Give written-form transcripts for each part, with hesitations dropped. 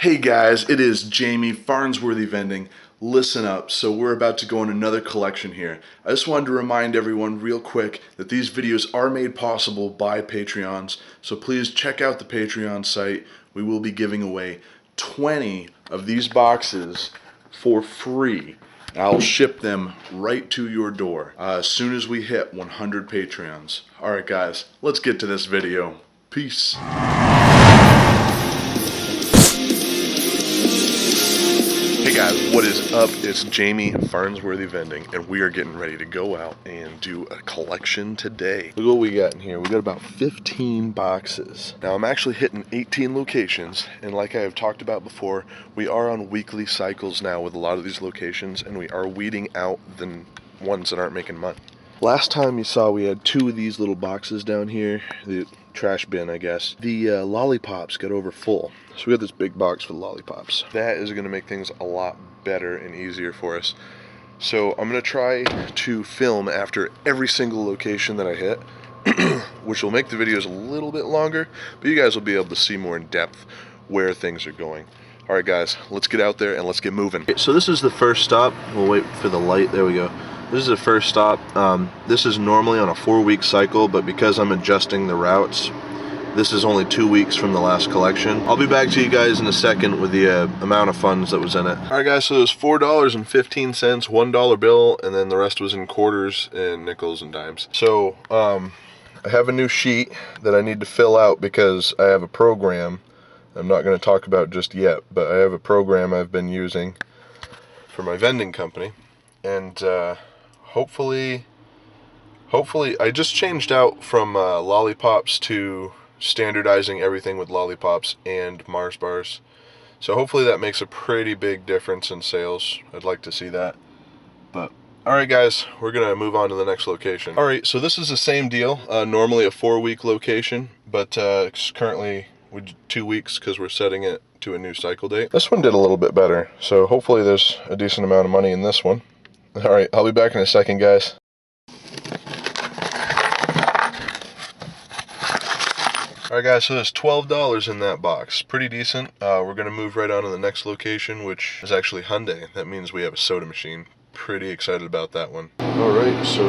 Hey guys, it is Jamie, Farnsworthy Vending. Listen up, so we're about to go on another collection here. I just wanted to remind everyone real quick that these videos are made possible by Patreons, so please check out the Patreon site. We will be giving away 20 of these boxes for free. I'll ship them right to your door as soon as we hit 100 Patreons. Alright guys, let's get to this video. Peace. Hey guys, what is up? It's Jamie, Farnsworthy Vending, and we are getting ready to go out and do a collection today. Look what we got in here. We got about 15 boxes. Now I'm actually hitting 18 locations, and like I have talked about before, we are on weekly cycles now with a lot of these locations, and we are weeding out the ones that aren't making money. Last time you saw, we had two of these little boxes down here, the trash bin, I guess. The lollipops got over full. So we got this big box for the lollipops. That is going to make things a lot better and easier for us. So I'm going to try to film after every single location that I hit, which will make the videos a little bit longer, but you guys will be able to see more in depth where things are going. Alright guys, let's get out there and let's get moving. Okay, so this is the first stop. We'll wait for the light. There we go. This is the first stop. This is normally on a 4-week cycle, but because I'm adjusting the routes, this is only 2 weeks from the last collection. I'll be back to you guys in a second with the amount of funds that was in it. Alright guys, so it was $4.15, $1 bill, and then the rest was in quarters and nickels and dimes. So, I have a new sheet that I need to fill out because I have a program I'm not going to talk about just yet, but I have a program I've been using for my vending company, and hopefully I just changed out from lollipops to standardizing everything with lollipops and Mars bars. So hopefully that makes a pretty big difference in sales. I'd like to see that. But alright guys, we're going to move on to the next location. Alright, so this is the same deal. Normally a 4-week location, but it's currently 2 weeks because we're setting it to a new cycle date. This one did a little bit better, so hopefully there's a decent amount of money in this one. Alright, I'll be back in a second, guys. Alright guys, so there's $12 in that box. Pretty decent. We're going to move right on to the next location, which is actually Hyundai. That means we have a soda machine. Pretty excited about that one. Alright, so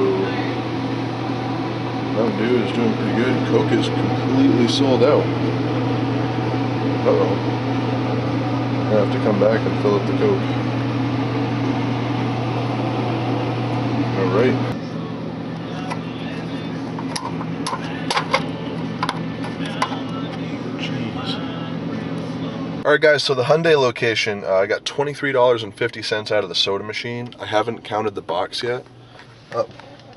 Mountain Dew is doing pretty good. Coke is completely sold out. Uh-oh. I'm going to have to come back and fill up the Coke. Alright. Alright guys, so the Hyundai location, I got $23.50 out of the soda machine. I haven't counted the box yet.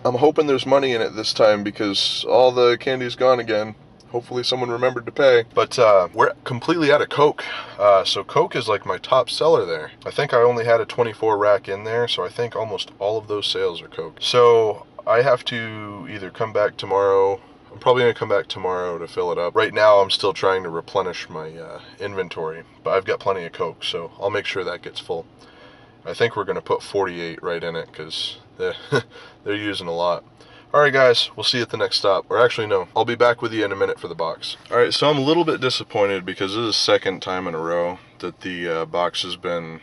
I'm hoping there's money in it this time because all the candy's gone again. Hopefully someone remembered to pay. But we're completely out of Coke. So Coke is like my top seller there. I think I only had a 24 rack in there, so I think almost all of those sales are Coke. So I have to either come back tomorrow. I'm probably going to come back tomorrow to fill it up. Right now I'm still trying to replenish my inventory, but I've got plenty of Coke, so I'll make sure that gets full. I think we're going to put 48 right in it because they're using a lot. Alright guys, we'll see you at the next stop. Or actually no, I'll be back with you in a minute for the box. Alright, so I'm a little bit disappointed because this is the second time in a row that the box has been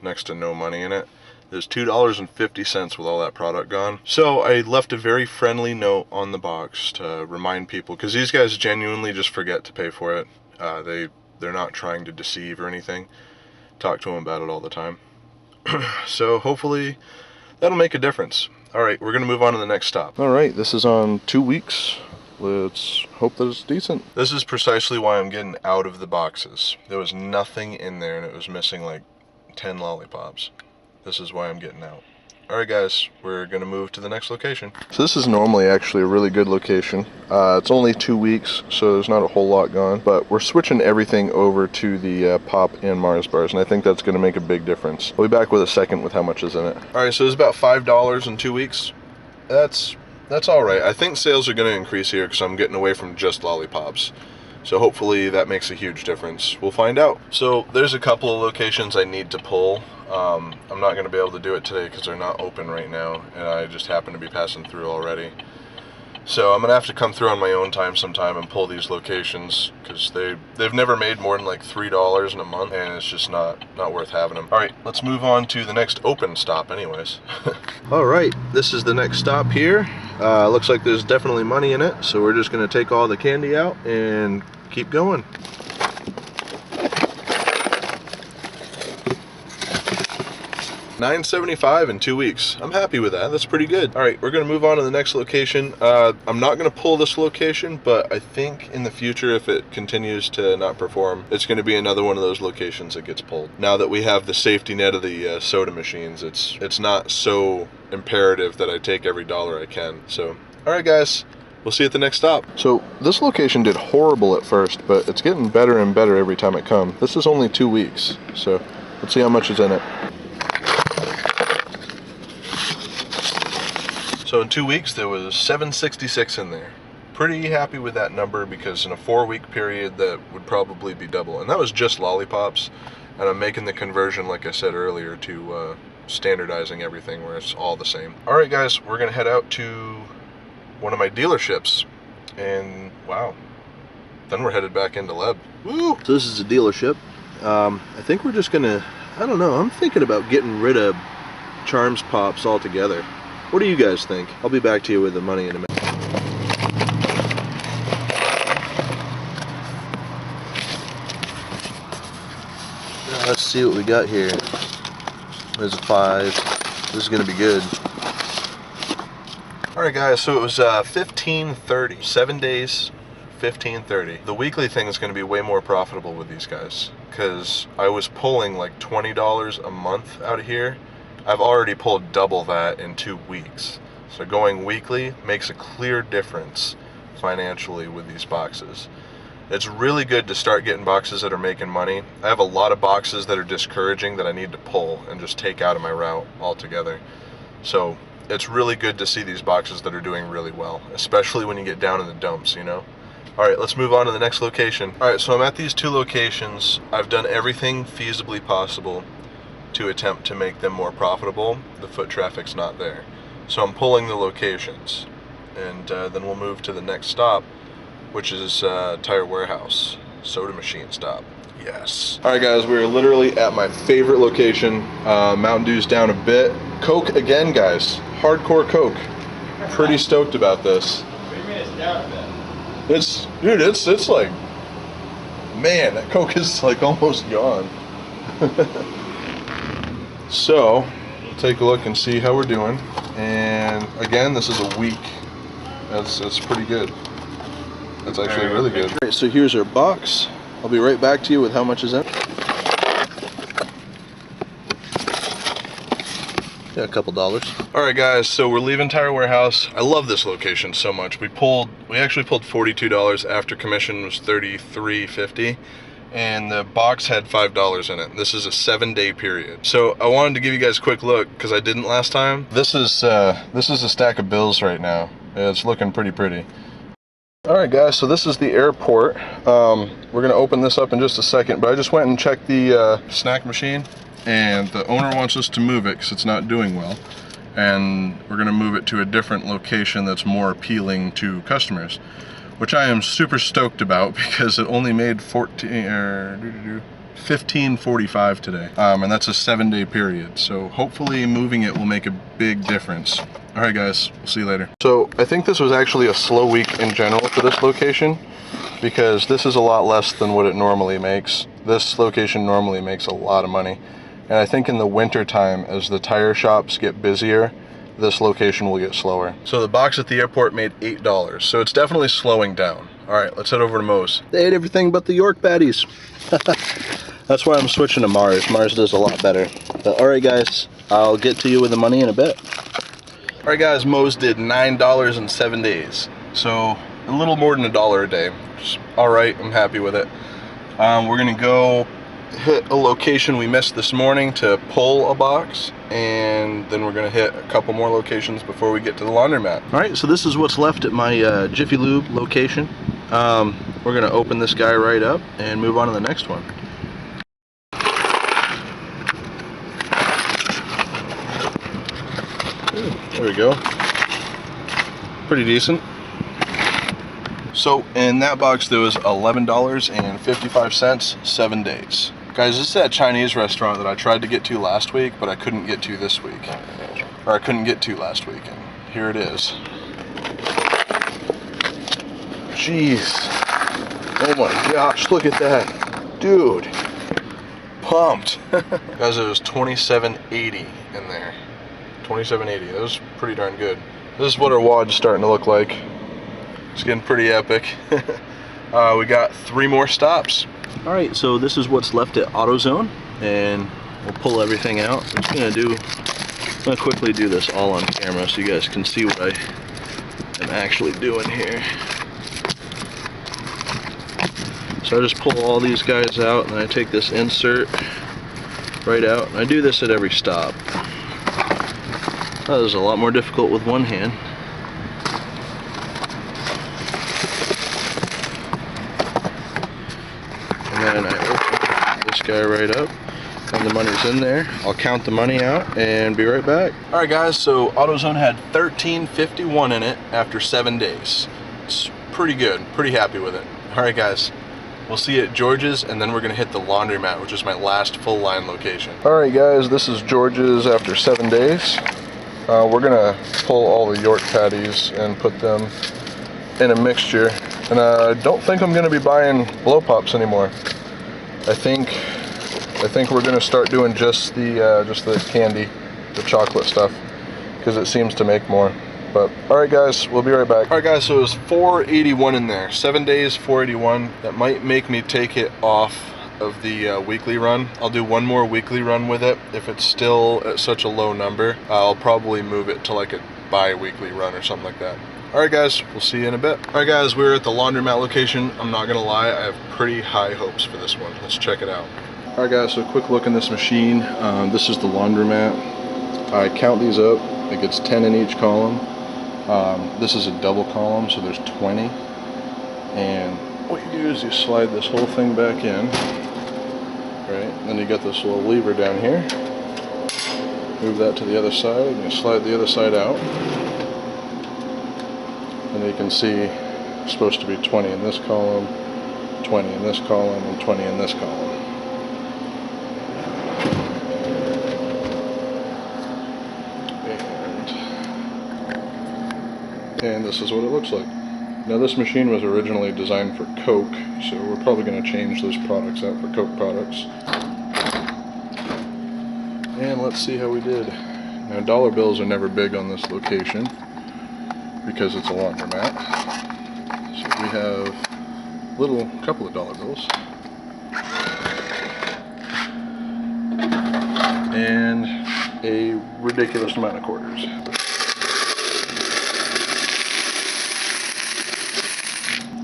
next to no money in it. There's $2.50 with all that product gone. So I left a very friendly note on the box to remind people, because these guys genuinely just forget to pay for it. They're not trying to deceive or anything. Talk to them about it all the time. So hopefully that'll make a difference. Alright, we're going to move on to the next stop. Alright, this is on 2 weeks. Let's hope that it's decent. This is precisely why I'm getting out of the boxes. There was nothing in there and it was missing like 10 lollipops. This is why I'm getting out. Alright guys, we're going to move to the next location. So this is normally actually a really good location. It's only 2 weeks, so there's not a whole lot gone. But we're switching everything over to the Pop and Mars bars, and I think that's going to make a big difference. I'll be back with a second with how much is in it. Alright, so it's about $5 in 2 weeks. That's alright. I think sales are going to increase here because I'm getting away from just lollipops. So hopefully that makes a huge difference. We'll find out. So there's a couple of locations I need to pull. I'm not going to be able to do it today because they're not open right now, and I just happen to be passing through already. So I'm gonna have to come through on my own time sometime and pull these locations, because they've never made more than like $3 in a month, and it's just not worth having them. All right, let's move on to the next open stop anyways. All right, this is the next stop here. Looks like there's definitely money in it, so we're just gonna take all the candy out and keep going. $9.75 in 2 weeks. I'm happy with that. That's pretty good. All right, we're gonna move on to the next location. I'm not gonna pull this location, but I think in the future, if it continues to not perform, it's gonna be another one of those locations that gets pulled. Now that we have the safety net of the soda machines, it's not so imperative that I take every dollar I can. So, all right, guys. We'll see you at the next stop. So this location did horrible at first, but it's getting better and better every time it comes. This is only 2 weeks, so let's see how much is in it. So in 2 weeks, there was $7.66 in there. Pretty happy with that number, because in a 4-week period, that would probably be double. And that was just lollipops. And I'm making the conversion, like I said earlier, to standardizing everything where it's all the same. All right, guys, we're gonna head out to one of my dealerships. And wow, then we're headed back into Leb. Woo! So this is a dealership. I think we're just gonna, I don't know, I'm thinking about getting rid of Charms Pops altogether. What do you guys think? I'll be back to you with the money in a minute. Now let's see what we got here. There's a 5. This is gonna be good. All right, guys, so it was $15.30. 7 days, $15.30. The weekly thing is gonna be way more profitable with these guys, because I was pulling like $20 a month out of here. I've already pulled double that in 2 weeks. So going weekly makes a clear difference financially with these boxes. It's really good to start getting boxes that are making money. I have a lot of boxes that are discouraging that I need to pull and just take out of my route altogether. So it's really good to see these boxes that are doing really well, especially when you get down in the dumps, you know? All right, let's move on to the next location. All right, so I'm at these 2 locations. I've done everything feasibly possible to attempt to make them more profitable. The foot traffic's not there. So I'm pulling the locations, and then we'll move to the next stop, which is Tire Warehouse, soda machine stop. Yes. All right, guys, we're literally at my favorite location. Mountain Dew's down a bit. Coke again, guys. Hardcore Coke. Pretty stoked about this. What do you mean it's down a bit? Dude, it's like, man, that Coke is like almost gone. So, we'll take a look and see how we're doing. And again, this is a week. That's pretty good. That's actually really good. All right, so here's our box. I'll be right back to you with how much is in. Yeah, a couple dollars. All right, guys, so we're leaving Tire Warehouse. I love this location so much. We actually pulled $42 after commission was $33.50. And the box had $5 in it. This is a 7-day period. So I wanted to give you guys a quick look, because I didn't last time. This is a stack of bills right now. It's looking pretty. All right, guys, so this is the airport. We're gonna open this up in just a second, but I just went and checked the snack machine, and the owner wants us to move it because it's not doing well. And we're gonna move it to a different location that's more appealing to customers, which I am super stoked about, because it only made $15.45 today, and that's a 7-day period. So hopefully moving it will make a big difference. All right, guys, we'll see you later. So I think this was actually a slow week in general for this location, because this is a lot less than what it normally makes. This location normally makes a lot of money, and I think in the winter time, as the tire shops get busier, this location will get slower. So the box at the airport made $8, so it's definitely slowing down. All right, let's head over to Moe's. They ate everything but the York patties. That's why I'm switching to Mars. Mars does a lot better. But all right, guys, I'll get to you with the money in a bit. All right, guys, Moe's did $9 in 7 days, so a little more than $1 a day. Just all right, I'm happy with it. We're gonna go hit a location we missed this morning to pull a box, and then we're gonna hit a couple more locations before we get to the laundromat. All right, so this is what's left at my Jiffy Lube location. We're gonna open this guy right up and move on to the next one. There we go. Pretty decent. So in that box there was $11.55, 7 days. Guys, this is that Chinese restaurant that I tried to get to last week, but I couldn't get to this week. Or I couldn't get to last week, and here it is. Jeez. Oh my gosh, look at that. Dude. Pumped. Guys, it was $27.80 in there. $27.80. That was pretty darn good. This is what our wad's starting to look like. It's getting pretty epic. We got 3 more stops. All right, so this is what's left at AutoZone, and we'll pull everything out. I'm gonna quickly do this all on camera so you guys can see what I am actually doing here. So I just pull all these guys out, and I take this insert right out, and I do this at every stop. That is a lot more difficult with one hand. And then I open this guy right up, and the money's in there. I'll count the money out and be right back. All right, guys, so AutoZone had $13.51 in it after 7 days. It's pretty good, pretty happy with it. All right, guys. We'll see you at George's, and then we're gonna hit the laundromat, which is my last full line location. All right, guys, this is George's after 7 days. We're gonna pull all the York patties and put them in a mixture. And I don't think I'm gonna be buying blow pops anymore. I think we're gonna start doing just the candy, the chocolate stuff, because it seems to make more. But all right, guys, we'll be right back. All right, guys, so it was $4.81 in there. 7 days, $4.81. That might make me take it off of the weekly run. I'll do one more weekly run with it. If it's still at such a low number, I'll probably move it to like a bi-weekly run or something like that. All right, guys, we'll see you in a bit. All right, guys, we're at the laundromat location. I'm not gonna lie, I have pretty high hopes for this one. Let's check it out. All right, guys, so a quick look in this machine. This is the laundromat. I count these up. It gets 10 in each column. This is a double column, so there's 20. And what you do is you slide this whole thing back in, right? And then you got this little lever down here. Move that to the other side, and you slide the other side out. And you can see it's supposed to be 20 in this column, 20 in this column, and 20 in this column. And this is what it looks like. Now, this machine was originally designed for Coke, so we're probably going to change those products out for Coke products. And let's see how we did. Now, dollar bills are never big on this location because it's a laundromat. So we have a couple of dollar bills. And a ridiculous amount of quarters.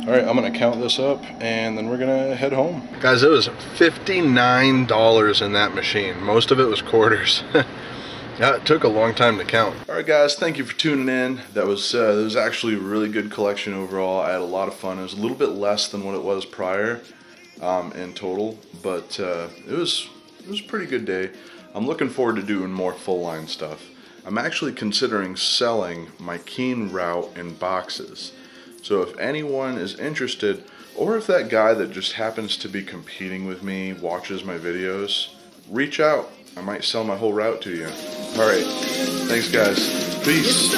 All right, I'm gonna count this up, and then we're gonna head home. Guys, it was $59 in that machine. Most of it was quarters. Yeah, it took a long time to count. All right, guys, thank you for tuning in. That was actually a really good collection overall. I had a lot of fun. It was a little bit less than what it was prior in total, but it was a pretty good day. I'm looking forward to doing more full line stuff. I'm actually considering selling my Keen route in boxes. So if anyone is interested, or if that guy that just happens to be competing with me watches my videos, reach out. I might sell my whole route to you. All right. Thanks, guys. Peace.